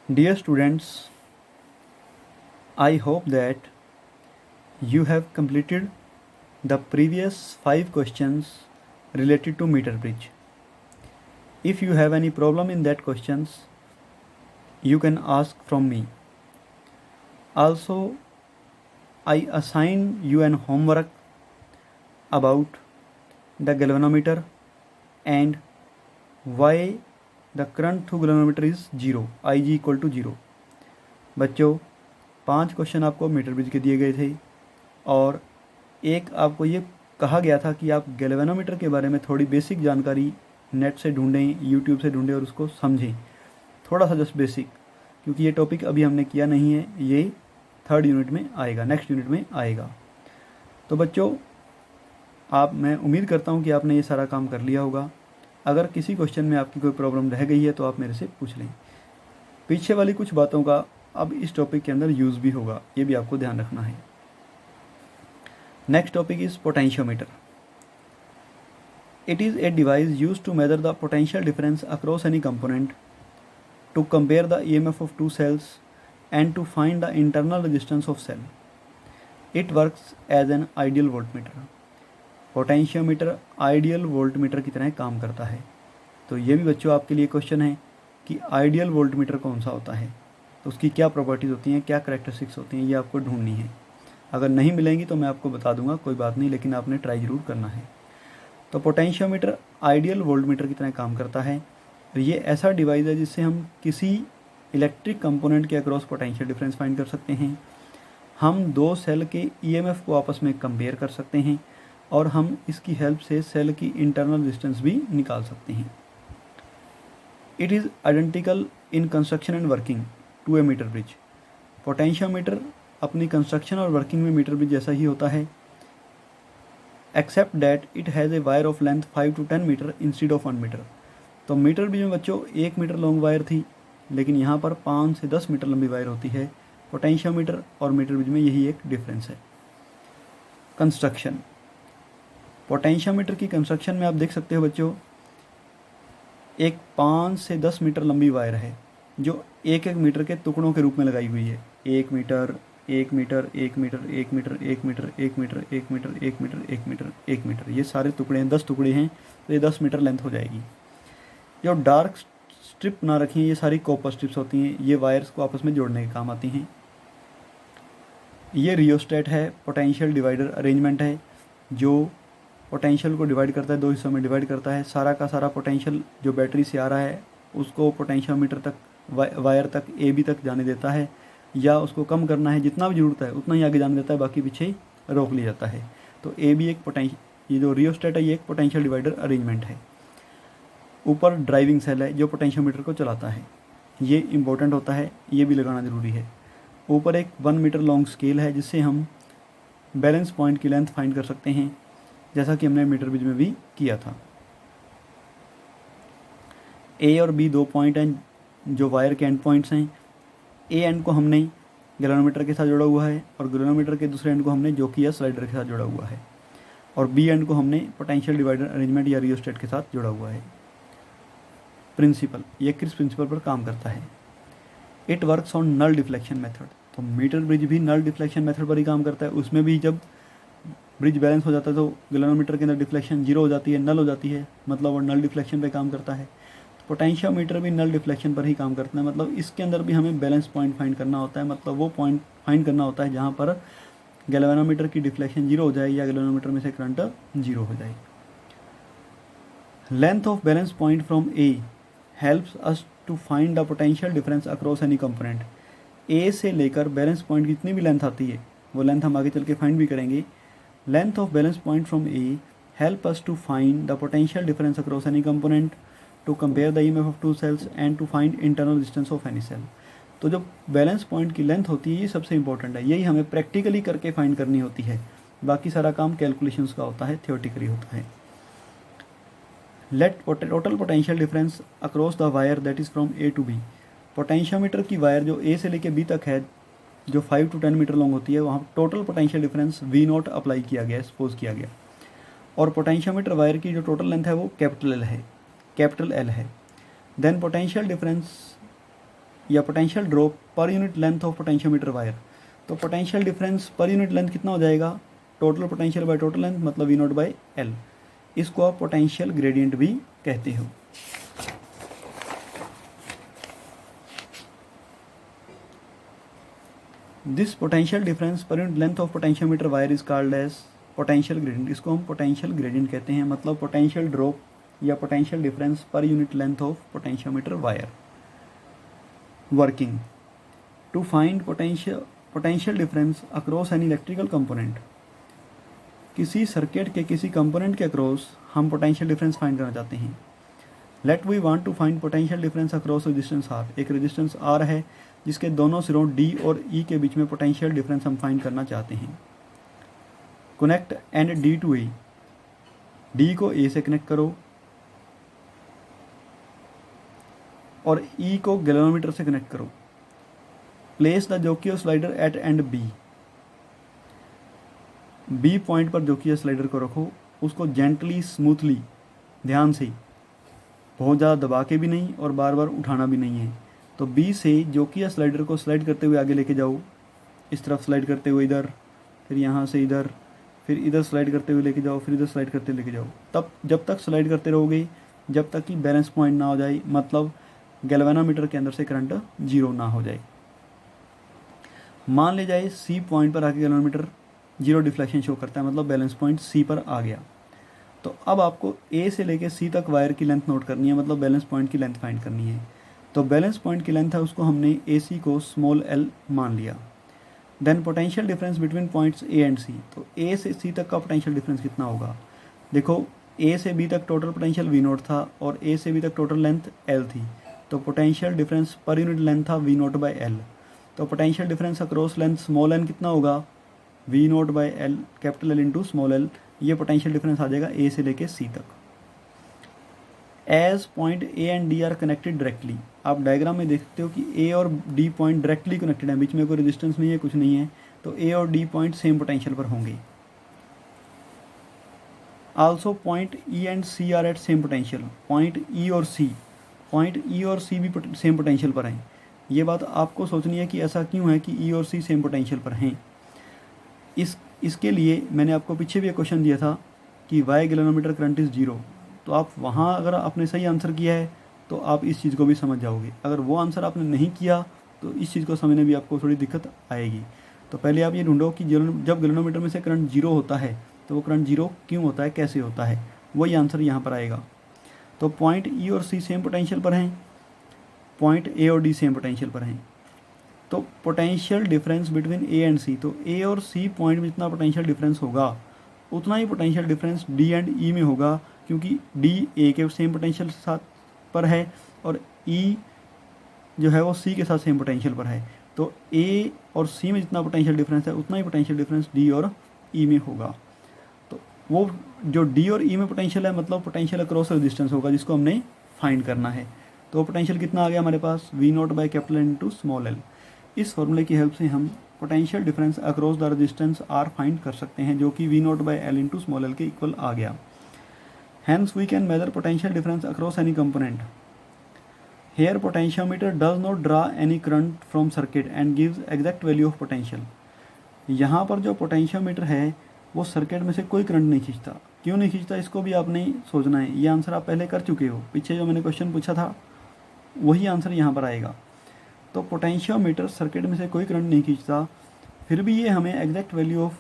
Dear students, I hope that you have completed the previous 5 questions related to meter bridge. If you have any problem in that questions, you can ask from me. Also, I assign you an homework about the galvanometer and why the current through galvanometer is 0, Ig equal to 0. बच्चों 5 question आपको metre bridge के दिए गए थे और एक आपको ये कहा गया था कि आप गैल्वेनोमीटर के बारे में थोड़ी बेसिक जानकारी नेट से ढूंढें, यूट्यूब से ढूंढें और उसको समझें, थोड़ा सा जस्ट बेसिक, क्योंकि ये टॉपिक अभी हमने किया नहीं है, ये 3rd यूनिट में आएगा, नेक्स्ट यूनिट में आएगा। तो बच्चों मैं उम्मीद करता हूँ कि आपने ये सारा काम कर लिया होगा। अगर किसी क्वेश्चन में आपकी कोई प्रॉब्लम रह गई है तो आप मेरे से पूछ लें। पीछे वाली कुछ बातों का अब इस टॉपिक के अंदर यूज़ भी होगा, ये भी आपको ध्यान रखना है। Next topic is potentiometer. It is a device used to measure the potential difference across any component, to compare the EMF of two cells, and to find the internal resistance of cell. It works as an ideal voltmeter. Potentiometer ideal voltmeter की तरह काम करता है। तो ये भी बच्चों आपके लिए क्वेश्चन है कि आइडियल वोल्टमीटर कौन सा होता है, तो उसकी क्या प्रॉपर्टीज़ होती हैं, क्या करेक्टरिस्टिक्स होती हैं, ये आपको ढूंढनी है। अगर नहीं मिलेंगी तो मैं आपको बता दूंगा, कोई बात नहीं, लेकिन आपने ट्राई ज़रूर करना है। तो पोटेंशियोमीटर आइडियल वोल्टमीटर की तरह काम करता है। ये ऐसा डिवाइस है जिससे हम किसी इलेक्ट्रिक कंपोनेंट के अक्रॉस पोटेंशियल डिफरेंस फाइंड कर सकते हैं, हम दो सेल के ईएमएफ को आपस में कंपेयर कर सकते हैं और हम इसकी हेल्प से सेल की इंटरनल रेजिस्टेंस भी निकाल सकते हैं। It is identical in construction and working to a meter bridge. Potentiometer अपनी कंस्ट्रक्शन और वर्किंग में मीटर ब्रिज जैसा ही होता है, except that it has a wire of length 5 to 10 meter instead of 1 meter. तो मीटर ब्रिज में बच्चों 1 मीटर लॉन्ग वायर थी, लेकिन यहाँ पर 5 से 10 मीटर लंबी वायर होती है। पोटेंशियोमीटर और मीटर ब्रिज में यही एक डिफरेंस है। कंस्ट्रक्शन, पोटेंशियोमीटर की कंस्ट्रक्शन में आप देख सकते हो बच्चों, एक 5 से 10 मीटर लंबी वायर है जो एक एक मीटर के टुकड़ों के रूप में लगाई हुई है। 1 meter, 1 meter, 1 meter, 1 meter, 1 meter, 1 meter, 1 meter, 1 meter, 1 meter, 1 meter, ये सारे टुकड़े हैं, 10 टुकड़े हैं, तो ये 10 मीटर लेंथ हो जाएगी। जो डार्क स्ट्रिप ना रखी हैं, ये सारी कॉपर स्ट्रिप्स होती हैं, ये वायर्स को आपस में जोड़ने के काम आती हैं। ये रियोस्टेट है, पोटेंशियल डिवाइडर अरेंजमेंट है, जो पोटेंशियल को डिवाइड करता है, 2 हिस्सों में डिवाइड करता है। सारा का सारा पोटेंशियल जो बैटरी से आ रहा है उसको पोटेंशियोमीटर तक, वायर तक, AB तक जाने देता है, या उसको कम करना है, जितना भी ज़रूरत है उतना ही आगे जाने देता है, बाकी पीछे रोक लिया जाता है। तो AB एक ये जो रियोस्टेट है ये एक पोटेंशियल डिवाइडर अरेंजमेंट है। ऊपर ड्राइविंग सेल है जो पोटेंशियोमीटर को चलाता है, ये इम्पोर्टेंट होता है, ये भी लगाना ज़रूरी है। ऊपर एक 1 मीटर लॉन्ग स्केल है जिससे हम बैलेंस पॉइंट की लेंथ फाइंड कर सकते हैं, जैसा कि हमने मीटर ब्रिज में भी किया था। A और B 2 पॉइंट हैं जो वायर के एंड पॉइंट्स हैं। A एंड को हमने गैल्वेनोमीटर के साथ जोड़ा हुआ है और गैल्वेनोमीटर के दूसरे एंड को हमने जोकी या स्लाइडर के साथ जोड़ा हुआ है, और B एंड को हमने पोटेंशियल डिवाइडर अरेंजमेंट या रियोस्टेट के साथ जोड़ा हुआ है। प्रिंसिपल, ये किस प्रिंसिपल पर काम करता है? It works on null deflection method. तो मीटर ब्रिज भी नल डिफ्लेक्शन मेथड पर ही काम करता है। उसमें भी जब ब्रिज बैलेंस हो जाता है तो गैल्वेनोमीटर के अंदर डिफ्लेक्शन 0 हो जाती है, नल हो जाती है, मतलब वो नल डिफ्लेक्शन पे काम करता है। पोटेंशियोमीटर भी नल डिफ्लेक्शन पर ही काम करता है, मतलब इसके अंदर भी हमें बैलेंस पॉइंट फाइंड करना होता है, मतलब वो पॉइंट फाइंड करना होता है जहाँ पर गैल्वेनोमीटर की डिफ्लेक्शन 0 हो जाए या गैल्वेनोमीटर में से करंट 0 हो जाए। Length of balance point from A helps us to find the potential difference across any component. A से लेकर बैलेंस पॉइंट की जितनी भी लेंथ आती है वो लेंथ हम आगे चल के फाइंड भी करेंगे। Length of balance point from A help us to find the potential difference across any component, to compare the EMF of 2 cells and to find internal distance of any cell. तो जो balance point की length होती है ये सबसे important है, यही हमें प्रैक्टिकली करके फाइंड करनी होती है, बाकी सारा काम कैलकुलेशंस का होता है, थियोरेटिकली होता है। Let total potential difference across the wire that is from A to B। Potentiometer की वायर जो A से लेके B तक है, जो 5 to 10 मीटर लॉन्ग होती है, वहाँ total potential difference V0 apply किया गया, सपोज किया गया। और पोटेंशियोमीटर वायर की जो टोटल लेंथ है वो कैपिटल L है। देन पोटेंशियल डिफरेंस या potential drop per unit length of potentiometer wire. तो potential difference per unit length कितना हो जाएगा, total potential by total length मतलब V0 बाय L। इसको आप पोटेंशियल ग्रेडियंट भी कहते हो। This potential difference per unit length of potentiometer wire is called as potential gradient. इसको हम पोटेंशियल ग्रेडियंट कहते हैं, मतलब पोटेंशियल ड्रॉप या potential difference per unit length of potentiometer wire. Working to find potential difference across an electrical component. किसी circuit के किसी component के अक्रॉस हम पोटेंशियल डिफरेंस फाइंड करना चाहते हैं। Let we want to find potential difference across resistance R। एक resistance R है जिसके दोनों सिरों D और E के बीच में पोटेंशियल डिफरेंस हम फाइंड करना चाहते हैं। Connect end D to A। D को A से कनेक्ट करो और E को गैल्वेनोमीटर से कनेक्ट करो। Place the jockey slider at end B point पर जोकियो स्लाइडर को रखो, उसको जेंटली स्मूथली, ध्यान से, बहुत ज़्यादा दबा के भी नहीं और बार बार उठाना भी नहीं है। तो B से जोकिया स्लाइडर को स्लाइड करते हुए आगे लेके जाओ, इस तरफ स्लाइड करते हुए इधर, फिर यहाँ से इधर, फिर इधर स्लाइड करते हुए लेके जाओ, फिर इधर स्लाइड करते लेके जाओ। तब जब तक स्लाइड करते रहोगे जब तक कि बैलेंस पॉइंट ना हो जाए, मतलब गैल्वेनोमीटर के अंदर से करंट 0 ना हो जाए। मान ले जाए C पॉइंट पर आके गैल्वेनोमीटर 0 डिफ्लेक्शन शो करता है, मतलब बैलेंस पॉइंट C पर आ गया। तो अब आपको A से लेके C तक वायर की लेंथ नोट करनी है, मतलब बैलेंस पॉइंट की लेंथ फाइंड करनी है। तो बैलेंस पॉइंट की लेंथ है उसको हमने AC को स्मॉल l मान लिया। Then potential difference between points A and C। तो A से C तक का पोटेंशियल डिफरेंस कितना होगा, देखो A से B तक टोटल पोटेंशियल V0 था और A से B तक टोटल लेंथ L थी। तो potential difference per unit length था V0 बाई L। तो potential difference across length small n कितना होगा, V0 by L capital L into small l। ये पोटेंशियल डिफरेंस आ जाएगा A से लेके C तक। As point A and D are connected directly. आप डायग्राम में देख सकते हो कि A और D पॉइंट डायरेक्टली कनेक्टेड है, बीच में कोई रेजिस्टेंस नहीं है, कुछ नहीं है। तो A और D पॉइंट सेम पोटेंशियल पर होंगे। Also point E and C are at same potential. Point E और C भी सेम पोटेंशियल पर हैं। ये बात आपको सोचनी है कि ऐसा क्यों है कि E और C सेम पोटेंशियल पर हैं। इसके लिए मैंने आपको पीछे भी एक क्वेश्चन दिया था कि वाई गैल्वेनोमीटर करंट इज़ 0। तो आप वहाँ अगर आपने सही आंसर किया है तो आप इस चीज़ को भी समझ जाओगे। अगर वो आंसर आपने नहीं किया तो इस चीज़ को समझने में भी आपको थोड़ी दिक्कत आएगी। तो पहले आप ये ढूंढो कि जब गैल्वेनोमीटर में से करंट 0 होता है तो वो करंट 0 क्यों होता है, कैसे होता है, वही आंसर यहाँ पर आएगा। तो पॉइंट E और C सेम पोटेंशियल पर हैं, पॉइंट A और D सेम पोटेंशियल पर हैं। तो potential difference between A and C, तो A और C पॉइंट में जितना पोटेंशियल डिफरेंस होगा उतना ही potential difference D and E में होगा, क्योंकि D A के सेम पोटेंशियल साथ पर है और E जो है वो C के साथ सेम पोटेंशियल पर है। तो A और C में जितना पोटेंशियल डिफरेंस है उतना ही पोटेंशियल डिफरेंस D और E में होगा। तो वो जो D और E में पोटेंशियल है मतलब पोटेंशियल अक्रॉस रेजिस्टेंस होगा, जिसको हमने फाइंड करना है। तो पोटेंशियल कितना आ गया हमारे पास, V0 by capital N into small l। इस फॉर्मूले की हेल्प से हम potential difference across the resistance R find कर सकते हैं, जो कि V0 by L into small l के इक्वल आ गया। Hence we can measure potential difference across any component. Here potentiometer does not draw any current from circuit and gives exact value of potential. यहाँ पर जो potentiometer है वो circuit में से कोई करंट नहीं खींचता। क्यों नहीं खींचता, इसको भी आपने सोचना है। ये आंसर आप पहले कर चुके हो, पीछे जो मैंने क्वेश्चन पूछा था वही आंसर यहाँ पर आएगा। तो पोटेंशियोमीटर सर्किट में से कोई करंट नहीं खींचता, फिर भी ये हमें exact value of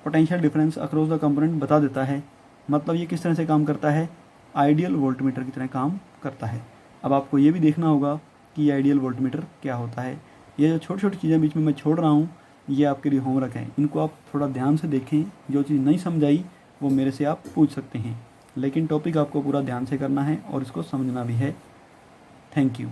potential difference across the component बता देता है। मतलब ये किस तरह से काम करता है, आइडियल वोल्टमीटर की तरह काम करता है। अब आपको ये भी देखना होगा कि आइडियल वोल्टमीटर क्या होता है। ये जो छोटी छोटी चीज़ें बीच में मैं छोड़ रहा हूँ ये आपके लिए होमवर्क है, इनको आप थोड़ा ध्यान से देखें। जो चीज़ नहीं समझ आई वो मेरे से आप पूछ सकते हैं, लेकिन टॉपिक आपको पूरा ध्यान से करना है और इसको समझना भी है। Thank you.